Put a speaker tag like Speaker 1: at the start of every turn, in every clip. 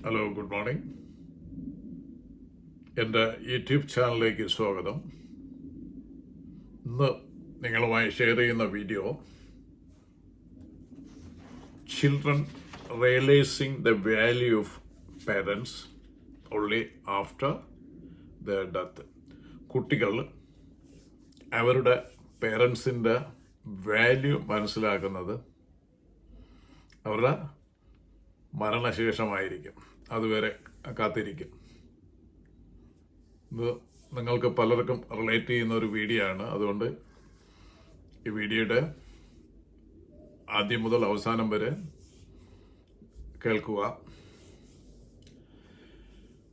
Speaker 1: Hello, good morning. എൻ്റെ YouTube ചാനലിലേക്ക് സ്വാഗതം. ഇന്ന് നിങ്ങളുമായി ഷെയർ ചെയ്യുന്ന video children realising the value of parents only after the death. കുട്ടികൾ അവരുടെ പേരൻസിൻ്റെ വാല്യൂ മനസ്സിലാക്കുന്നത് അവരുടെ മരണശേഷമായിരിക്കും. അതുവരെ കാത്തിരിക്കും. ഇത് നിങ്ങൾക്ക് പലർക്കും റിലേറ്റ് ചെയ്യുന്ന ഒരു വീഡിയോ ആണ്. അതുകൊണ്ട് ഈ വീഡിയോയുടെ ആദ്യം മുതൽ അവസാനം വരെ കേൾക്കുക.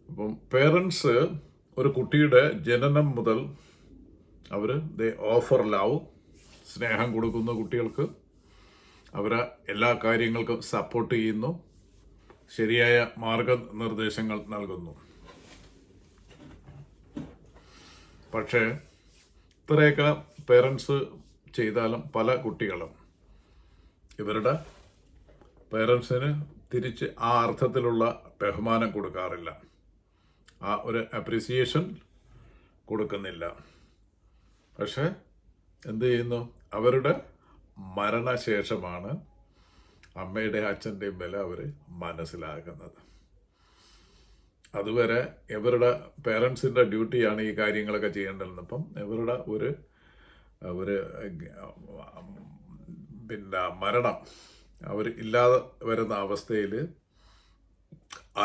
Speaker 1: അപ്പം പേരൻസ് ഒരു കുട്ടിയുടെ ജനനം മുതൽ അവർ ഓഫർ ലവ്, സ്നേഹം കൊടുക്കുന്ന കുട്ടികൾക്ക്. അവരെ എല്ലാ കാര്യങ്ങൾക്കും സപ്പോർട്ട് ചെയ്യുന്നു, ശരിയായ മാർഗനിർദ്ദേശങ്ങൾ നൽകുന്നു. പക്ഷേ ഇത്രയൊക്കെ പേരൻസ് ചെയ്താലും പല കുട്ടികളും ഇവരുടെ പേരൻസിന് തിരിച്ച് ആ അർത്ഥത്തിലുള്ള ബഹുമാനം കൊടുക്കാറില്ല, ആ ഒരു അപ്രീസിയേഷൻ കൊടുക്കുന്നില്ല. പക്ഷെ എന്ത് ചെയ്യുന്നു? അവരുടെ മരണശേഷമാണ് അമ്മയുടെ അച്ഛൻ്റെയും വില അവർ മനസ്സിലാക്കുന്നത്. അതുവരെ ഇവരുടെ പേരൻസിൻ്റെ ഡ്യൂട്ടിയാണ് ഈ കാര്യങ്ങളൊക്കെ ചെയ്യേണ്ടതെന്ന്. അപ്പം ഇവരുടെ ഒരു മരണം അവർ ഇല്ലാതെ വരുന്ന അവസ്ഥയിൽ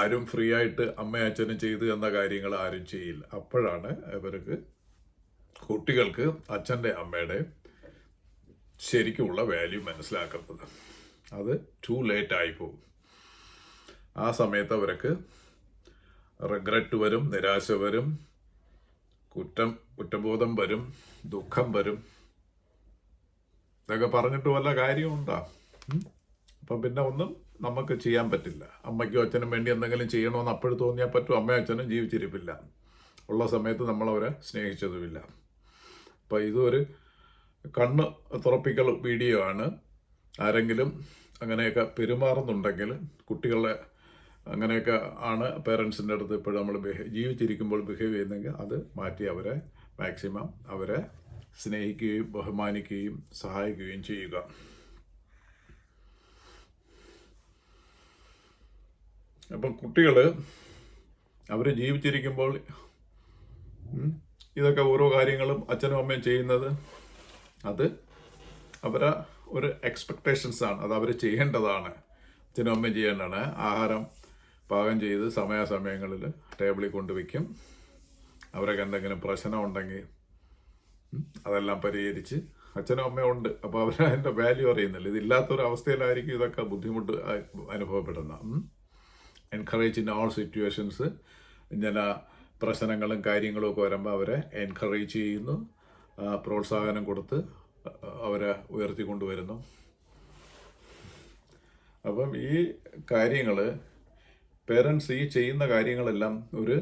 Speaker 1: ആരും ഫ്രീ ആയിട്ട് അമ്മയും അച്ഛനും ചെയ്തു എന്ന കാര്യങ്ങൾ ആരും ചെയ്യില്ല. അപ്പോഴാണ് ഇവർക്ക് കുട്ടികൾക്ക് അച്ഛൻ്റെ അമ്മയുടെ ശരിക്കുമുള്ള വാല്യൂ മനസ്സിലാക്കുന്നത്. അത് ടു ലേറ്റ് ആയിപ്പോവും. ആ സമയത്ത് അവർക്ക് റിഗ്രറ്റ് വരും, നിരാശ വരും, കുറ്റബോധം വരും, ദുഃഖം വരും. ഇതൊക്കെ പറഞ്ഞിട്ട് വല്ല കാര്യമുണ്ടോ? അപ്പം പിന്നെ ഒന്നും നമുക്ക് ചെയ്യാൻ പറ്റില്ല. അമ്മയ്ക്കും അച്ഛനും വേണ്ടി എന്തെങ്കിലും ചെയ്യണമെന്ന് അപ്പോഴും തോന്നിയാൽ പറ്റും. അമ്മയും അച്ഛനും ജീവിച്ചിരിപ്പില്ല, ഉള്ള സമയത്ത് നമ്മളവരെ സ്നേഹിച്ചതുമില്ല. അപ്പം ഇതൊരു കണ്ണ് തുറപ്പിക്കൽ വീഡിയോ ആണ്. ആരെങ്കിലും അങ്ങനെയൊക്കെ പെരുമാറുന്നുണ്ടെങ്കിൽ, കുട്ടികളെ അങ്ങനെയൊക്കെ ആണ് പേരൻസിൻ്റെ അടുത്ത് ഇപ്പോഴും നമ്മൾ ജീവിച്ചിരിക്കുമ്പോൾ ബിഹേവ് ചെയ്യുന്നെങ്കിൽ അത് മാറ്റി അവരെ മാക്സിമം അവരെ സ്നേഹിക്കുകയും ബഹുമാനിക്കുകയും സഹായിക്കുകയും ചെയ്യുക. അപ്പം കുട്ടികൾ അവർ ജീവിച്ചിരിക്കുമ്പോൾ ഇതൊക്കെ ഓരോ കാര്യങ്ങളും അച്ഛനും അമ്മയും ചെയ്യുന്നത് അത് അവരെ ഒരു എക്സ്പെക്റ്റേഷൻസ് ആണ്. അത് അവർ ചെയ്യേണ്ടതാണ്, അച്ഛനും അമ്മയും ചെയ്യേണ്ടതാണ്. ആഹാരം പാകം ചെയ്ത് സമയാസമയങ്ങളിൽ ടേബിളിൽ കൊണ്ടുവയ്ക്കും. അവരൊക്കെ എന്തെങ്കിലും പ്രശ്നം ഉണ്ടെങ്കിൽ അതെല്ലാം പരിഹരിച്ച് അച്ഛനും അമ്മയും ഉണ്ട്. അപ്പോൾ അവർ അതിൻ്റെ വാല്യൂ അറിയുന്നില്ല. ഇതില്ലാത്തൊരവസ്ഥയിലായിരിക്കും ഇതൊക്കെ ബുദ്ധിമുട്ട് അനുഭവപ്പെടുന്നത്. Encourage in all situations. ഇങ്ങനെ പ്രശ്നങ്ങളും കാര്യങ്ങളും ഒക്കെ വരുമ്പോൾ അവരെ എൻകറേജ് ചെയ്യുന്നു, പ്രോത്സാഹനം കൊടുത്ത് അവരെ ഉയർത്തിക്കൊണ്ടുവരുന്നു. അപ്പം ഈ കാര്യങ്ങൾ പേരൻസ് ഈ ചെയ്യുന്ന കാര്യങ്ങളെല്ലാം ഒരു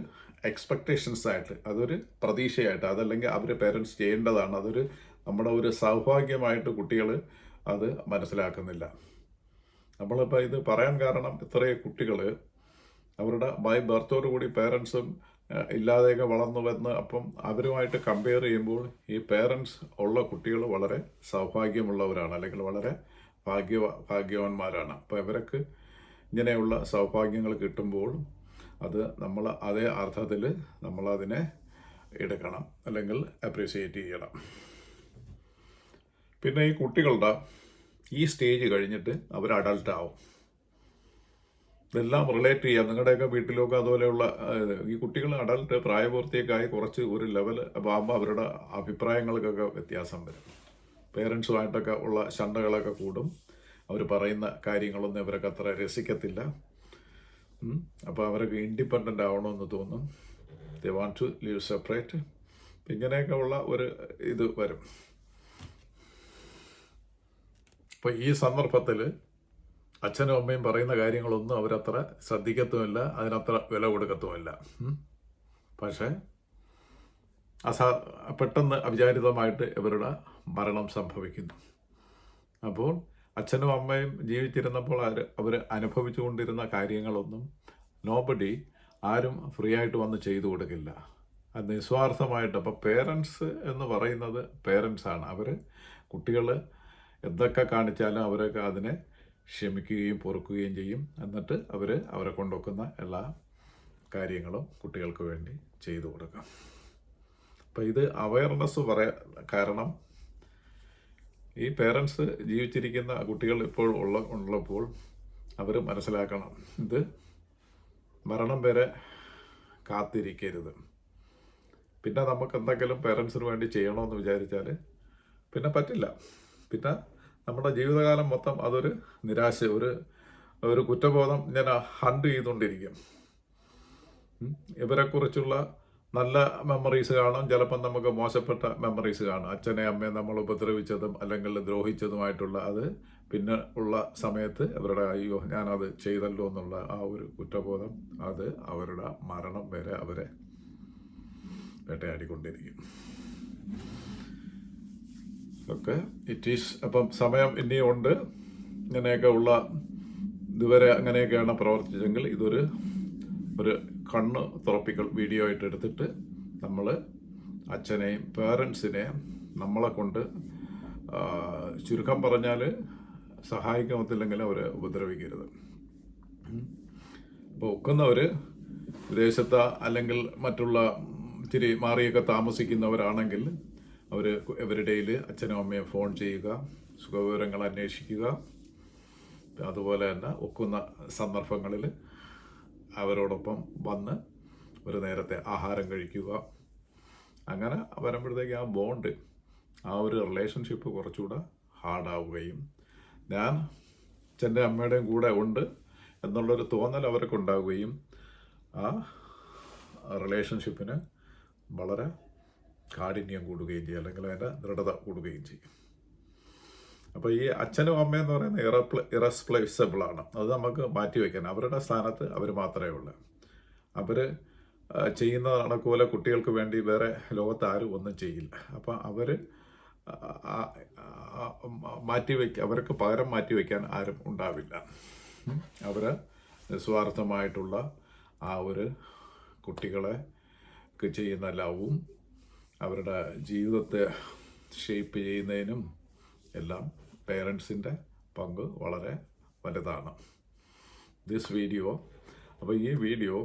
Speaker 1: എക്സ്പെക്റ്റേഷൻസ് ആയിട്ട്, അതൊരു പ്രതീക്ഷയായിട്ട്, അതല്ലെങ്കിൽ അവർ പേരൻസ് ചെയ്യേണ്ടതാണ്, അതൊരു നമ്മുടെ ഒരു സൗഭാഗ്യമായിട്ട് കുട്ടികൾ അത് മനസ്സിലാക്കുന്നില്ല. നമ്മളിപ്പോൾ ഇത് പറയാൻ കാരണം ഇത്രയും കുട്ടികൾ അവരുടെ ബൈ ബർത്തോടു കൂടി പേരൻസും ഇല്ലാതെയൊക്കെ വളർന്നു വന്ന് അപ്പം അവരുമായിട്ട് കമ്പയർ ചെയ്യുമ്പോൾ ഈ പേരൻസ് ഉള്ള കുട്ടികൾ വളരെ സൗഭാഗ്യമുള്ളവരാണ്, അല്ലെങ്കിൽ വളരെ ഭാഗ്യവാന്മാരാണ്. അപ്പോൾ ഇവർക്ക് ഇങ്ങനെയുള്ള സൗഭാഗ്യങ്ങൾ കിട്ടുമ്പോൾ അത് നമ്മൾ അതേ അർത്ഥത്തിൽ നമ്മളതിനെ എടുക്കണം, അല്ലെങ്കിൽ അപ്രീഷിയേറ്റ് ചെയ്യണം. പിന്നെ ഈ കുട്ടികളുടെ ഈ സ്റ്റേജ് കഴിഞ്ഞിട്ട് അവർ അഡൾട്ടാവും. ഇതെല്ലാം റിലേറ്റ് ചെയ്യാം. നിങ്ങളുടെയൊക്കെ വീട്ടിലൊക്കെ അതുപോലെയുള്ള ഈ കുട്ടികൾ അഡൾട്ട് പ്രായപൂർത്തിയൊക്കെയായി കുറച്ച് ഒരു ലെവൽ ആകുമ്പോൾ അവരുടെ അഭിപ്രായങ്ങൾക്കൊക്കെ വ്യത്യാസം വരും. പേരൻസുമായിട്ടൊക്കെ ഉള്ള ശണ്ടകളൊക്കെ കൂടും. അവർ പറയുന്ന കാര്യങ്ങളൊന്നും ഇവരൊക്കെ അത്ര രസിക്കത്തില്ല. അപ്പോൾ അവരൊക്കെ ഇൻഡിപെൻഡൻ്റ് ആവണമെന്ന് തോന്നും. They want to live separate. ഇങ്ങനെയൊക്കെ ഉള്ള ഒരു ഇത് വരും. അപ്പോൾ ഈ സന്ദർഭത്തിൽ അച്ഛനും അമ്മയും പറയുന്ന കാര്യങ്ങളൊന്നും അവരത്ര ശ്രദ്ധിക്കത്തുമില്ല, അതിനത്ര വില കൊടുക്കത്തുമില്ല. പക്ഷേ പെട്ടെന്ന് അവിചാരിതമായിട്ട് ഇവരുടെ മരണം സംഭവിക്കുന്നു. അപ്പോൾ അച്ഛനും അമ്മയും ജീവിച്ചിരുന്നപ്പോൾ അവർ അനുഭവിച്ചുകൊണ്ടിരുന്ന കാര്യങ്ങളൊന്നും നോബഡി ആരും ഫ്രീ ആയിട്ട് വന്ന് ചെയ്തു കൊടുക്കില്ല. അത് നിസ്വാർത്ഥമായിട്ട്. അപ്പോൾ പേരൻസ് എന്ന് പറയുന്നത് പേരൻസാണ്. അവർ കുട്ടികൾ എന്തൊക്കെ കാണിച്ചാലും അവരൊക്കെ അതിനെ ക്ഷമിക്കുകയും പൊറുക്കുകയും ചെയ്യും. എന്നിട്ട് അവരെ കൊണ്ടുവെക്കുന്ന എല്ലാ കാര്യങ്ങളും കുട്ടികൾക്ക് വേണ്ടി ചെയ്തു കൊടുക്കാം. അപ്പോൾ ഇത് അവയർനെസ് കാരണം ഈ പേരൻസ് ജീവിച്ചിരിക്കുന്ന കുട്ടികൾ ഇപ്പോൾ ഉള്ളപ്പോൾ അവർ മനസ്സിലാക്കണം, ഇത് മരണം വരെ കാത്തിരിക്കരുത്. പിന്നെ നമുക്ക് എന്തെങ്കിലും പേരൻസിന് വേണ്ടി ചെയ്യണമെന്ന് വിചാരിച്ചാൽ പിന്നെ പറ്റില്ല. പിന്നെ നമ്മുടെ ജീവിതകാലം മൊത്തം അതൊരു നിരാശ, ഒരു കുറ്റബോധം ഞാൻ ഹണ്ട് ചെയ്തുകൊണ്ടിരിക്കും. ഇവരെക്കുറിച്ചുള്ള നല്ല മെമ്മറീസ് കാണും, ചിലപ്പം നമുക്ക് മോശപ്പെട്ട മെമ്മറീസ് കാണും. അച്ഛനെ അമ്മയെ നമ്മൾ ഉപദ്രവിച്ചതും അല്ലെങ്കിൽ ദ്രോഹിച്ചതുമായിട്ടുള്ള അത് പിന്നെ ഉള്ള സമയത്ത് അവരുടെ അയ്യോ ഞാനത് ചെയ്തല്ലോ എന്നുള്ള ആ ഒരു കുറ്റബോധം അത് അവരുടെ മരണം വരെ അവരെ വേട്ടയാടിക്കൊണ്ടിരിക്കും. Okay, it is. അപ്പം സമയം ഇനിയും ഉണ്ട്. ഇങ്ങനെയൊക്കെ ഉള്ള ഇതുവരെ അങ്ങനെയൊക്കെയാണ് പ്രവർത്തിച്ചെങ്കിൽ ഇതൊരു കണ്ണ് തുറപ്പിക്കൽ വീഡിയോ ആയിട്ട് എടുത്തിട്ട് നമ്മൾ അച്ഛനെയും പേരൻസിനെയും നമ്മളെ കൊണ്ട് ചുരുക്കം പറഞ്ഞാൽ സഹായിക്കാൻ പറ്റില്ലെങ്കിൽ അവരെ ഉപദ്രവിക്കരുത്. അപ്പോൾ ഒക്കുന്നവർ വിദേശത്ത് അല്ലെങ്കിൽ മറ്റുള്ള ഇത്തിരി മാറിയൊക്കെ താമസിക്കുന്നവരാണെങ്കിൽ ഇവരുടെയിൽ അച്ഛനും അമ്മയും ഫോൺ ചെയ്യുക, സുഖവിവരങ്ങൾ അന്വേഷിക്കുക. അതുപോലെ തന്നെ ഒക്കുന്ന സന്ദർഭങ്ങളിൽ അവരോടൊപ്പം വന്ന് ഒരു നേരത്തെ ആഹാരം കഴിക്കുക. അങ്ങനെ വരുമ്പോഴത്തേക്ക് ആ ബോണ്ട്, ആ ഒരു റിലേഷൻഷിപ്പ് കുറച്ചുകൂടെ ഹാർഡാവുകയും ഞാൻ അച്ഛൻ്റെ അമ്മയുടെയും കൂടെ ഉണ്ട് എന്നുള്ളൊരു തോന്നൽ അവർക്ക് ഉണ്ടാവുകയും ആ റിലേഷൻഷിപ്പിന് വളരെ കാഠിന്യം കൂടുകയും ചെയ്യും, അല്ലെങ്കിൽ അതിൻ്റെ ദൃഢത കൂടുകയും ചെയ്യും. അപ്പോൾ ഈ അച്ഛനും അമ്മയെന്ന് പറയുന്നത് ഇറസ്പ്ലേസബിളാണ്. അത് നമുക്ക് മാറ്റിവെക്കാൻ അവരുടെ സ്ഥാനത്ത് അവർ മാത്രമേ ഉള്ളൂ. അവർ ചെയ്യുന്ന കണക്കുപോലെ കുട്ടികൾക്ക് വേണ്ടി വേറെ ലോകത്ത് ആരും ഒന്നും ചെയ്യില്ല. അപ്പോൾ അവർ അവർക്ക് പകരം മാറ്റിവെക്കാൻ ആരും ഉണ്ടാവില്ല. അവർ നിസ്വാർത്ഥമായിട്ടുള്ള ആ ഒരു കുട്ടികളെ ചെയ്യുന്ന ലവും അവരുടെ ജീവിതത്തെ ഷേപ്പ് ചെയ്യുന്നതിനും എല്ലാം പേരൻസിൻ്റെ പങ്ക് വളരെ വലുതാണ്. അപ്പോൾ ഈ വീഡിയോ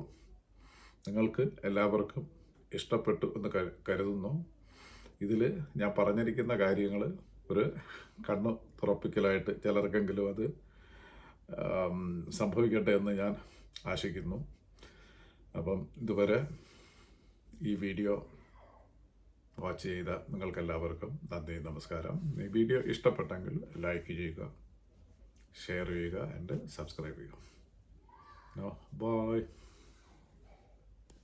Speaker 1: നിങ്ങൾക്ക് എല്ലാവർക്കും ഇഷ്ടപ്പെട്ടു എന്ന് കരുതുന്നു. ഇതിൽ ഞാൻ പറഞ്ഞിരിക്കുന്ന കാര്യങ്ങൾ ഒരു കണ്ണ് തുറപ്പിക്കലായിട്ട് ചിലർക്കെങ്കിലും അത് സംഭവിക്കട്ടെ എന്ന് ഞാൻ ആശിക്കുന്നു. അപ്പം ഇതുവരെ ഈ വീഡിയോ വാച്ച് ചെയ്ത നിങ്ങൾക്കെല്ലാവർക്കും നന്ദി, നമസ്കാരം. ഈ വീഡിയോ ഇഷ്ടപ്പെട്ടെങ്കിൽ ലൈക്ക് ചെയ്യുക, ഷെയർ ചെയ്യുക ആൻഡ് സബ്സ്ക്രൈബ് ചെയ്യുക. ബൈ.